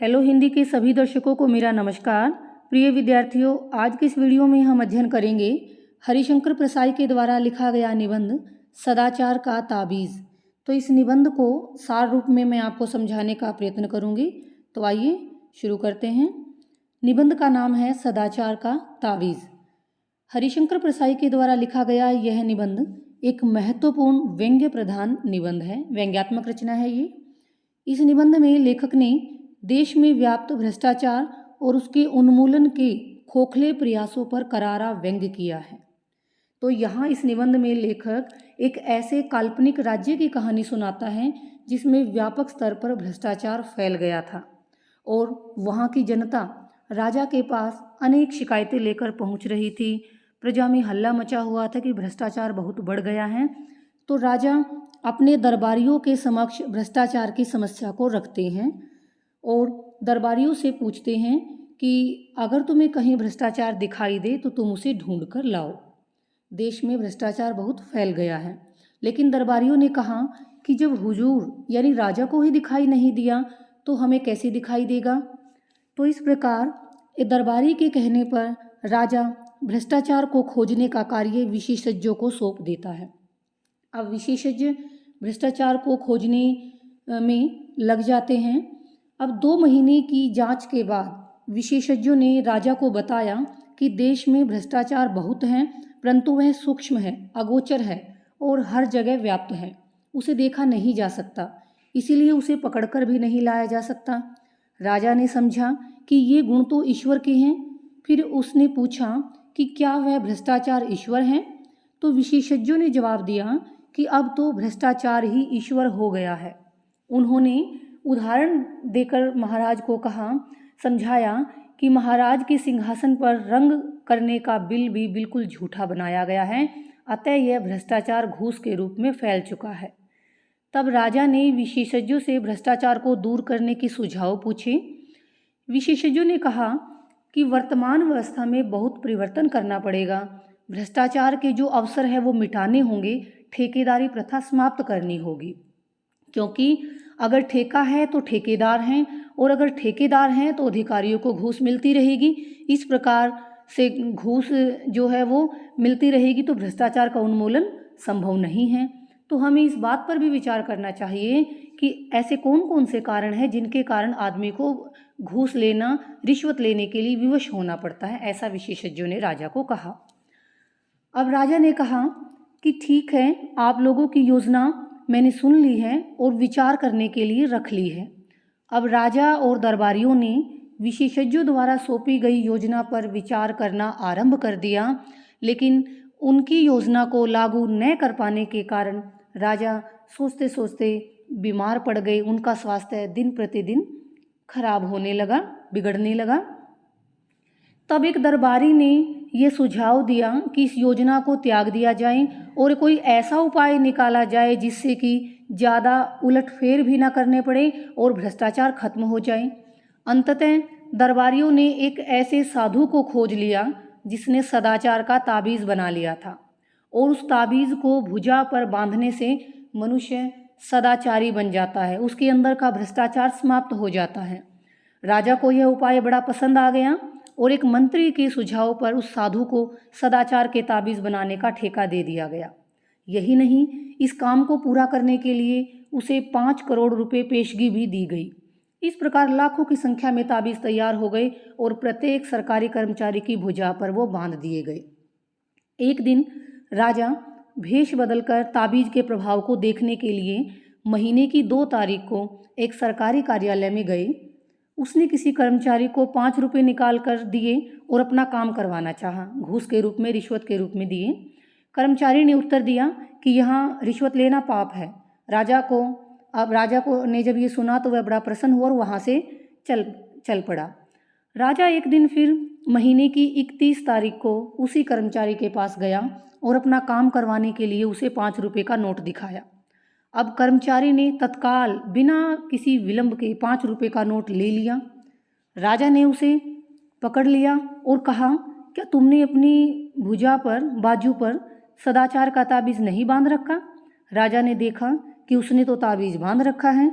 Hello Hindi के सभी दर्शकों को मेरा नमस्कार। प्रिय विद्यार्थियों, आज के इस वीडियो में हम अध्ययन करेंगे हरिशंकर प्रसाई के द्वारा लिखा गया निबंध सदाचार का ताबीज़। तो इस निबंध को सार रूप में मैं आपको समझाने का प्रयत्न करूंगी। तो आइए शुरू करते हैं। निबंध का नाम है सदाचार का ताबीज़। हरिशंकर प्रसाई के द्वारा लिखा गया यह निबंध एक महत्वपूर्ण व्यंग्य प्रधान निबंध है, व्यंग्यात्मक रचना है ये। इस निबंध में लेखक ने देश में व्याप्त भ्रष्टाचार और उसके उन्मूलन के खोखले प्रयासों पर करारा व्यंग्य किया है। तो यहाँ इस निबंध में लेखक एक ऐसे काल्पनिक राज्य की कहानी सुनाता है जिसमें व्यापक स्तर पर भ्रष्टाचार फैल गया था और वहाँ की जनता राजा के पास अनेक शिकायतें लेकर पहुँच रही थी। प्रजा में हल्ला मचा हुआ था कि भ्रष्टाचार बहुत बढ़ गया है। तो राजा अपने दरबारियों के समक्ष भ्रष्टाचार की समस्या को रखते हैं और दरबारियों से पूछते हैं कि अगर तुम्हें कहीं भ्रष्टाचार दिखाई दे तो तुम उसे ढूंढ कर लाओ। देश में भ्रष्टाचार बहुत फैल गया है। लेकिन दरबारियों ने कहा कि जब हुजूर यानी राजा को ही दिखाई नहीं दिया तो हमें कैसे दिखाई देगा। तो इस प्रकार दरबारी के कहने पर राजा भ्रष्टाचार को खोजने का कार्य विशेषज्ञों को सौंप देता है। अब विशेषज्ञ भ्रष्टाचार को खोजने में लग जाते हैं। अब 2 महीने की जांच के बाद विशेषज्ञों ने राजा को बताया कि देश में भ्रष्टाचार बहुत है, परंतु वह सूक्ष्म है, अगोचर है और हर जगह व्याप्त है। उसे देखा नहीं जा सकता, इसीलिए उसे पकड़कर भी नहीं लाया जा सकता। राजा ने समझा कि ये गुण तो ईश्वर के हैं। फिर उसने पूछा कि क्या वह भ्रष्टाचार ईश्वर है। तो विशेषज्ञों ने जवाब दिया कि अब तो भ्रष्टाचार ही ईश्वर हो गया है। उन्होंने उदाहरण देकर महाराज को समझाया कि महाराज के सिंहासन पर रंग करने का बिल भी बिल्कुल झूठा बनाया गया है, अतः यह भ्रष्टाचार घूस के रूप में फैल चुका है। तब राजा ने विशेषज्ञों से भ्रष्टाचार को दूर करने के सुझाव पूछे। विशेषज्ञों ने कहा कि वर्तमान व्यवस्था में बहुत परिवर्तन करना पड़ेगा। भ्रष्टाचार के जो अवसर है वो मिटाने होंगे, ठेकेदारी प्रथा समाप्त करनी होगी, क्योंकि अगर ठेका है तो ठेकेदार हैं और अगर ठेकेदार हैं तो अधिकारियों को घूस मिलती रहेगी। इस प्रकार से घूस जो है वो मिलती रहेगी तो भ्रष्टाचार का उन्मूलन संभव नहीं है। तो हमें इस बात पर भी विचार करना चाहिए कि ऐसे कौन कौन से कारण हैं जिनके कारण आदमी को घूस लेना, रिश्वत लेने के लिए विवश होना पड़ता है। ऐसा विशेषज्ञों ने राजा को कहा। अब राजा ने कहा कि ठीक है, आप लोगों की योजना मैंने सुन ली है और विचार करने के लिए रख ली है। अब राजा और दरबारियों ने विशेषज्ञों द्वारा सौंपी गई योजना पर विचार करना आरंभ कर दिया, लेकिन उनकी योजना को लागू न कर पाने के कारण राजा सोचते सोचते बीमार पड़ गए। उनका स्वास्थ्य दिन प्रतिदिन खराब होने लगा, बिगड़ने लगा। तब एक दरबारी ने यह सुझाव दिया कि इस योजना को त्याग दिया जाए और कोई ऐसा उपाय निकाला जाए जिससे कि ज़्यादा उलटफेर भी ना करने पड़े और भ्रष्टाचार खत्म हो जाए। अंततः दरबारियों ने एक ऐसे साधु को खोज लिया जिसने सदाचार का ताबीज़ बना लिया था और उस ताबीज़ को भुजा पर बांधने से मनुष्य सदाचारी बन जाता है, उसके अंदर का भ्रष्टाचार समाप्त हो जाता है। राजा को यह उपाय बड़ा पसंद आ गया और एक मंत्री के सुझाव पर उस साधु को सदाचार के ताबीज़ बनाने का ठेका दे दिया गया। यही नहीं, इस काम को पूरा करने के लिए उसे 5 करोड़ रुपए पेशगी भी दी गई। इस प्रकार लाखों की संख्या में ताबीज़ तैयार हो गए और प्रत्येक सरकारी कर्मचारी की भुजा पर वो बांध दिए गए। एक दिन राजा भेष बदलकर ताबीज़ के प्रभाव को देखने के लिए महीने की 2 तारीख को एक सरकारी कार्यालय में गए। उसने किसी कर्मचारी को 5 रुपये निकाल कर दिए और अपना काम करवाना चाहा, घूस के रूप में, रिश्वत के रूप में दिए। कर्मचारी ने उत्तर दिया कि यहाँ रिश्वत लेना पाप है। राजा को ने जब ये सुना तो वह बड़ा प्रसन्न हुआ और वहाँ से चल पड़ा। राजा एक दिन फिर महीने की 31 तारीख को उसी कर्मचारी के पास गया और अपना काम करवाने के लिए उसे 5 रुपये का नोट दिखाया। अब कर्मचारी ने तत्काल बिना किसी विलंब के 5 रुपये का नोट ले लिया। राजा ने उसे पकड़ लिया और कहा, क्या तुमने अपनी भुजा पर, बाजू पर सदाचार का ताबीज़ नहीं बांध रखा? राजा ने देखा कि उसने तो ताबीज़ बांध रखा है।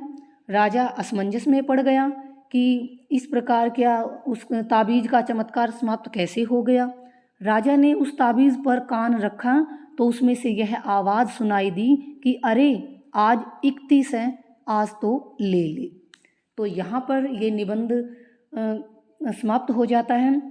राजा असमंजस में पड़ गया कि इस प्रकार क्या उस ताबीज़ का चमत्कार समाप्त कैसे हो गया। राजा ने उस ताबीज़ पर कान रखा तो उसमें से यह आवाज़ सुनाई दी कि अरे आज 31 है, आज तो ले ले। तो यहाँ पर ये निबंध समाप्त हो जाता है।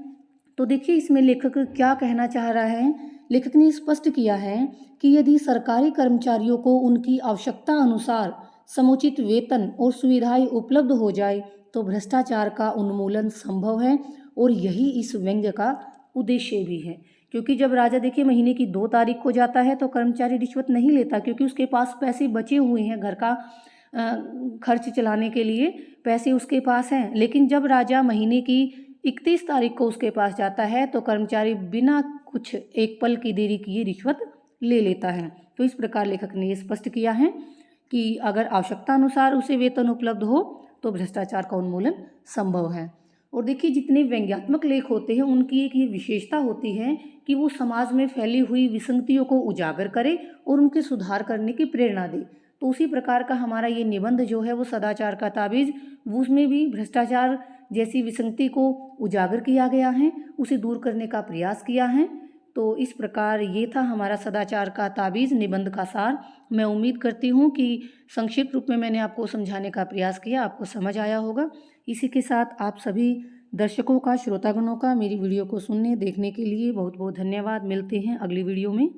तो देखिए इसमें लेखक क्या कहना चाह रहा है। लेखक ने स्पष्ट किया है कि यदि सरकारी कर्मचारियों को उनकी आवश्यकता अनुसार समुचित वेतन और सुविधाएं उपलब्ध हो जाए तो भ्रष्टाचार का उन्मूलन संभव है, और यही इस व्यंग्य का उद्देश्य भी है। क्योंकि जब राजा देखिए महीने की 2 तारीख को जाता है तो कर्मचारी रिश्वत नहीं लेता, क्योंकि उसके पास पैसे बचे हुए हैं, घर का खर्च चलाने के लिए पैसे उसके पास हैं। लेकिन जब राजा महीने की 31 तारीख को उसके पास जाता है तो कर्मचारी बिना कुछ एक पल की देरी किए रिश्वत ले लेता है। तो इस प्रकार लेखक ने ये स्पष्ट किया है कि अगर आवश्यकता अनुसार उसे वेतन उपलब्ध हो तो भ्रष्टाचार का उन्मूलन संभव है। और देखिए जितने व्यंग्यात्मक लेख होते हैं उनकी एक ये विशेषता होती है कि वो समाज में फैली हुई विसंगतियों को उजागर करे और उनके सुधार करने की प्रेरणा दे। तो उसी प्रकार का हमारा ये निबंध जो है वो सदाचार का ताबीज़, उसमें भी भ्रष्टाचार जैसी विसंगति को उजागर किया गया है, उसे दूर करने का प्रयास किया है। तो इस प्रकार ये था हमारा सदाचार का ताबीज़ निबंध का सार। मैं उम्मीद करती हूँ कि संक्षिप्त रूप में मैंने आपको समझाने का प्रयास किया, आपको समझ आया होगा। इसी के साथ आप सभी दर्शकों का, श्रोतागणों का मेरी वीडियो को सुनने देखने के लिए बहुत बहुत धन्यवाद। मिलते हैं अगली वीडियो में।